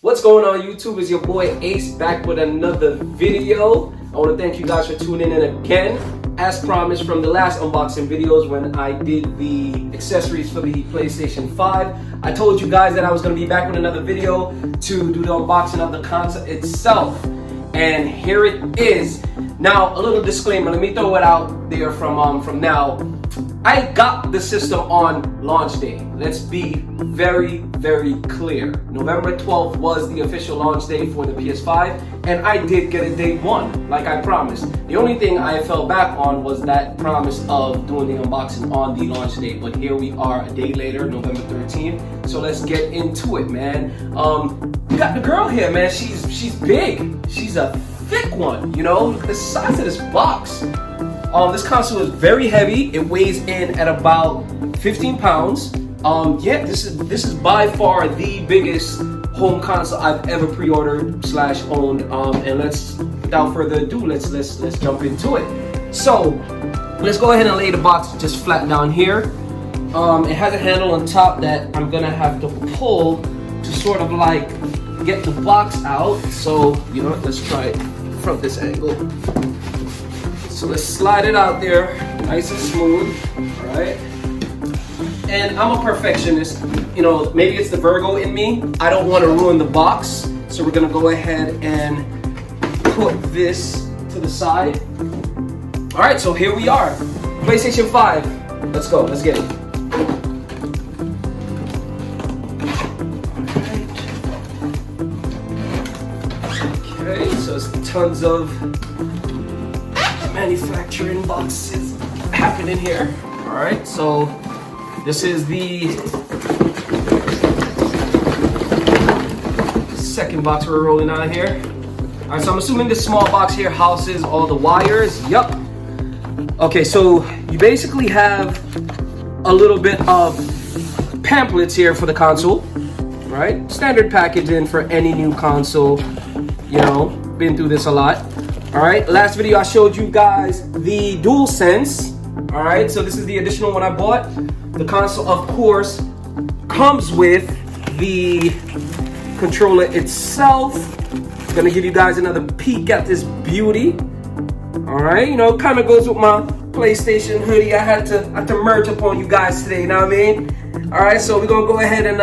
What's going on YouTube? It's your boy Ace back with another video. I want to thank you guys for tuning in again. As promised from the last unboxing videos when I did the accessories for the PlayStation 5, I told you guys that I was going to be back with another video to do the unboxing of the console itself. And here it is. Now, a little disclaimer, let me throw it out there from now. I got the system on launch day. Let's be very, very clear. November 12th was the official launch day for the PS5, and I did get it day one, like I promised. The only thing I fell back on was that promise of doing the unboxing on the launch day, but here we are a day later, November 13th. So let's get into it, man. We got the girl here, man. She's big. She's a thick one, you know? Look at the size of this box. This console is very heavy. It weighs in at about 15 pounds. Yeah, this is by far the biggest home console I've ever pre-ordered / owned. And without further ado, let's jump into it. So let's go ahead and lay the box just flat down here. It has a handle on top that I'm gonna have to pull to sort of like get the box out. So you know what? Let's try it from this angle. So let's slide it out there, nice and smooth, all right? And I'm a perfectionist, you know, maybe it's the Virgo in me. I don't want to ruin the box, so we're gonna go ahead and put this to the side. All right, so here we are, PlayStation 5. Let's go, let's get it. Okay, so it's tons of manufacturing boxes happening here. All right, so this is the second box we're rolling on here. All right, so I'm assuming this small box here houses all the wires. Yup. Okay, so you basically have a little bit of pamphlets here for the console, right? Standard packaging for any new console. You know, been through this a lot. All right, last video I showed you guys the DualSense. All right, so this is the additional one I bought. The console, of course, comes with the controller itself. I'm gonna give you guys another peek at this beauty. All right, you know, kind of goes with my PlayStation hoodie. I had to merge upon you guys today, you know what I mean? All right, so we're gonna go ahead and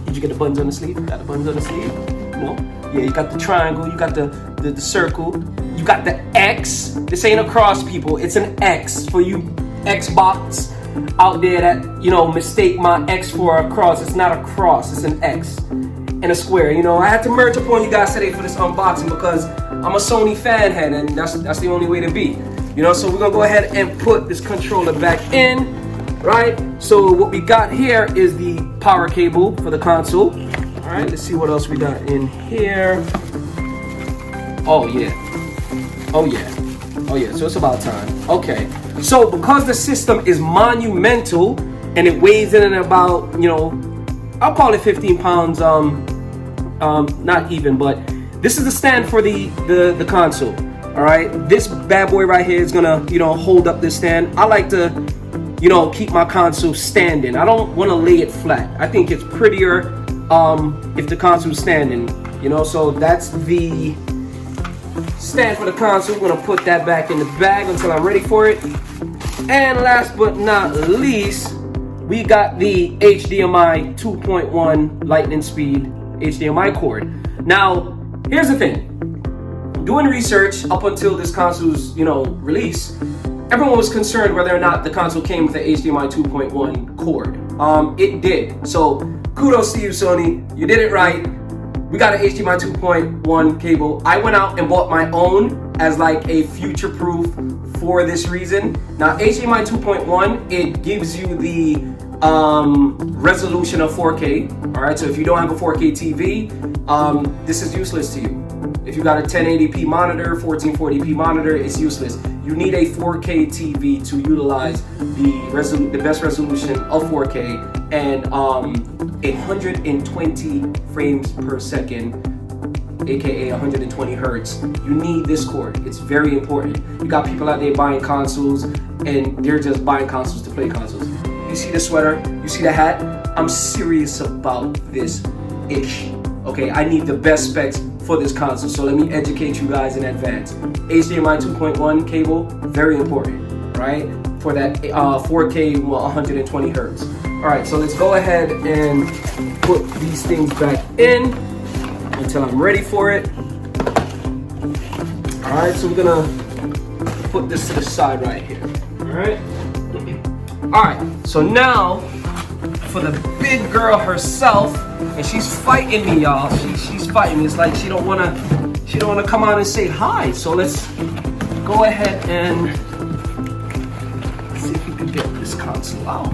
did you get the buttons on the sleeve? Got the buttons on the sleeve? No? Yeah, you got the triangle, you got the circle, you got the X. This ain't a cross, people, it's an X for you Xbox out there that, you know, mistake my X for a cross. It's not a cross, it's an X and a square. You know, I had to merge upon you guys today for this unboxing because I'm a Sony fan head and that's the only way to be. You know, so we're gonna go ahead and put this controller back in, right? So what we got here is the power cable for the console. All right, let's see what else we got in here. Oh yeah, oh yeah, oh yeah, so it's about time. Okay, so because the system is monumental and it weighs in at about, you know, I'll call it 15 pounds, not even, but this is the stand for the console. All right, this bad boy right here is gonna, you know, hold up this stand. I like to, you know, keep my console standing. I don't want to lay it flat. I think it's prettier if the console's standing, you know. So that's the stand for the console. We're gonna put that back in the bag until I'm ready for it. And last but not least, we got the HDMI 2.1 lightning speed HDMI cord. Now, here's the thing. Doing research up until this console's, you know, release, everyone was concerned whether or not the console came with the HDMI 2.1 cord. It did. So kudos to you, Sony. You did it right. We got an HDMI 2.1 cable. I went out and bought my own as like a future proof for this reason. Now, HDMI 2.1, it gives you the resolution of 4K. All right, so if you don't have a 4K TV, this is useless to you. If you got a 1080p monitor, 1440p monitor, it's useless. You need a 4K TV to utilize the best resolution of 4K and 120 frames per second, aka 120 hertz. You need this cord. It's very important. You got people out there buying consoles and they're just buying consoles to play consoles. You see the sweater, you see the hat? I'm serious about this ish. Okay, I need the best specs for this console, so let me educate you guys in advance. HDMI 2.1 cable, very important, right? For that 4K 120 hertz. All right, so let's go ahead and put these things back in until I'm ready for it. All right, so we're gonna put this to the side right here. All right, so now for the big girl herself, and she's fighting me, y'all. She's fighting me. It's like she don't wanna come out and say hi. So let's go ahead and see if we can get this console out.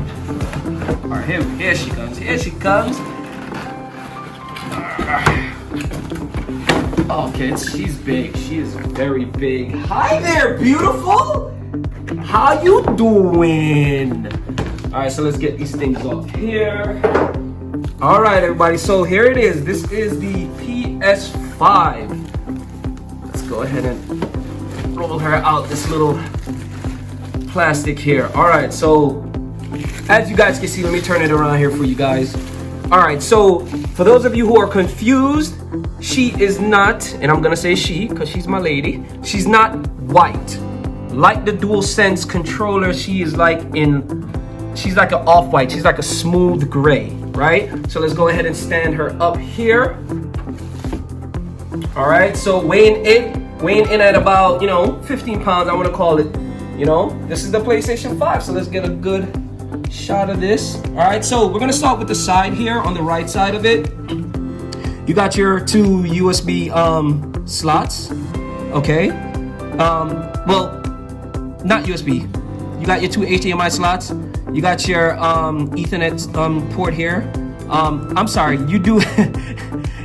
All right, here she comes. Here she comes. Okay, she's big. She is very big. Hi there, beautiful. How you doing? All right, so let's get these things off here. All right, everybody, so here it is. This is the PS5. Let's go ahead and roll her out this little plastic here. All right, so as you guys can see, let me turn it around here for you guys. All right, so for those of you who are confused, she is not, and I'm gonna say she because she's my lady, she's not white. Like the DualSense controller, she's like an off-white. She's like a smooth gray, right? So let's go ahead and stand her up here. All right, so weighing in at about, 15 pounds, I want to call it. This is the PlayStation 5, so let's get a good shot of this. All right, so we're gonna start with the side here on the right side of it. You got your two USB slots, okay? Well, not USB. You got your two HDMI slots. You got your Ethernet port here. I'm sorry, you do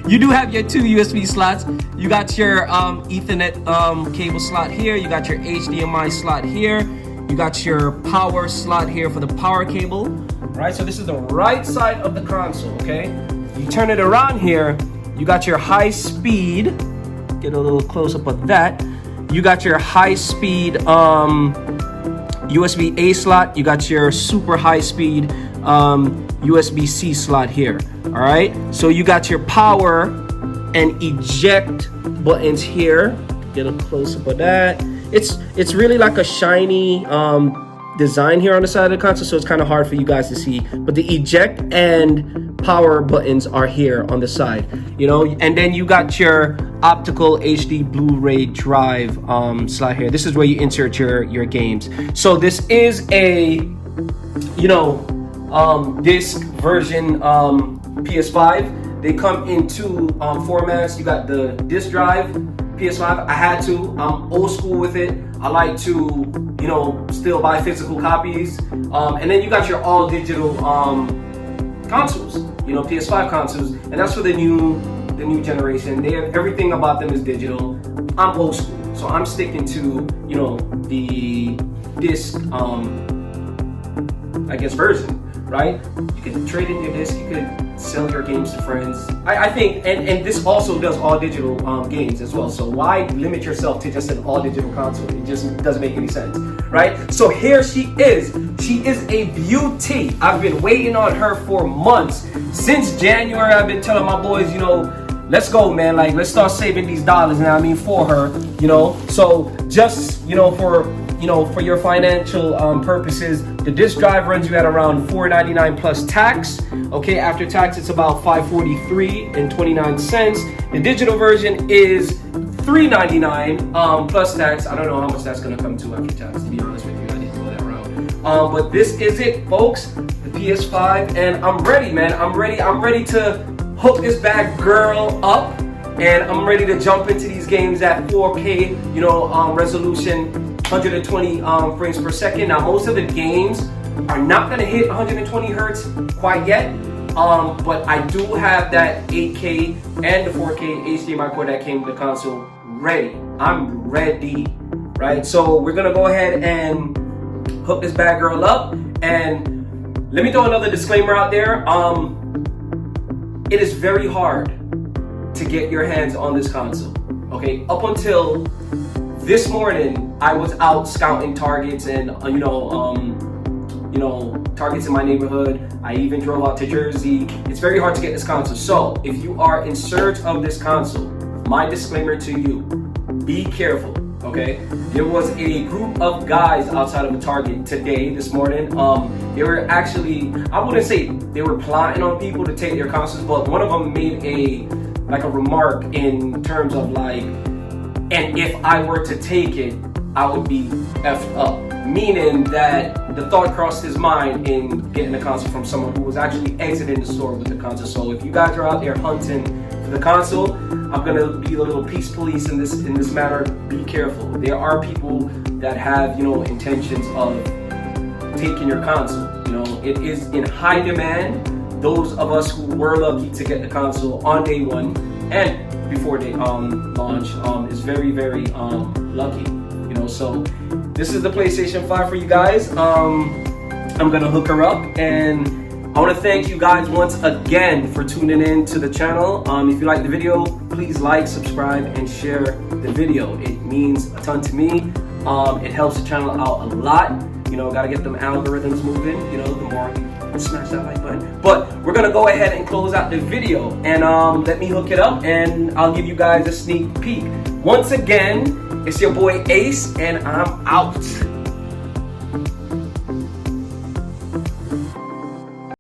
you do have your two USB slots. You got your Ethernet cable slot here. You got your HDMI slot here. You got your power slot here for the power cable. Right, so this is the right side of the console, okay? You turn it around here, you got your high speed. Get a little close up of that. You got your high speed USB-A slot. You got your super high speed USB-C slot here. All right, so you got your power and eject buttons here. Get a close up of that. It's really like a shiny design here on the side of the console, so it's kind of hard for you guys to see. But the eject and power buttons are here on the side, and then you got your optical HD Blu-ray drive slot here. This is where you insert your games. So this is a disc version PS5. They come in two formats. You got the disc drive PS5. I had to. I'm old school with it. I like to still buy physical copies. And then you got your all digital consoles, PS5 consoles, and that's for the new generation. They have everything about them is digital. I'm old school, so I'm sticking to the disc version, right? You can trade in your disc, you could sell your games to friends. I think, and this also does all digital games as well. So why limit yourself to just an all digital console? It just doesn't make any sense, right? So here she is. She is a beauty. I've been waiting on her for months. Since January, I've been telling my boys, let's go, man. Like, let's start saving these dollars. For her, So just, for your financial purposes, the disc drive runs you at around $4.99 plus tax. Okay, after tax, it's about $5.43.29. The digital version is $3.99 plus tax. I don't know how much that's gonna come to after tax. To be honest with you, I didn't go that route. But this is it, folks. The PS5, and I'm ready, man. I'm ready to hook this bad girl up, and I'm ready to jump into these games at 4K, resolution, 120 frames per second. Now, most of the games are not gonna hit 120 hertz quite yet, but I do have that 8K and the 4K HDMI port that came with the console ready. I'm ready, right? So we're gonna go ahead and hook this bad girl up, and let me throw another disclaimer out there. It is very hard to get your hands on this console. Okay, up until this morning, I was out scouting targets and Targets in my neighborhood. I even drove out to Jersey. It's very hard to get this console. So if you are in search of this console, my disclaimer to you, be careful, okay? There was a group of guys outside of a Target today, this morning. They were actually, I wouldn't say they were plotting on people to take their consoles, but one of them made a remark in terms of like, and if I were to take it, I would be effed up. Meaning that the thought crossed his mind in getting a console from someone who was actually exiting the store with the console. So if you guys are out there hunting for the console, I'm gonna be a little peace police in this matter. Be careful. There are people that have, intentions of taking your console. It is in high demand. Those of us who were lucky to get the console on day one and before they launch is very, very lucky. So this is the PlayStation 5 for you guys. I'm gonna hook her up, and I want to thank you guys once again for tuning in to the channel. If you like the video, please like, subscribe, and share the video. It means a ton to me. It helps the channel out a lot. Gotta get them algorithms moving. The more you smash that like button. But we're gonna go ahead and close out the video, and let me hook it up, and I'll give you guys a sneak peek. Once again, it's your boy Ace, and I'm out.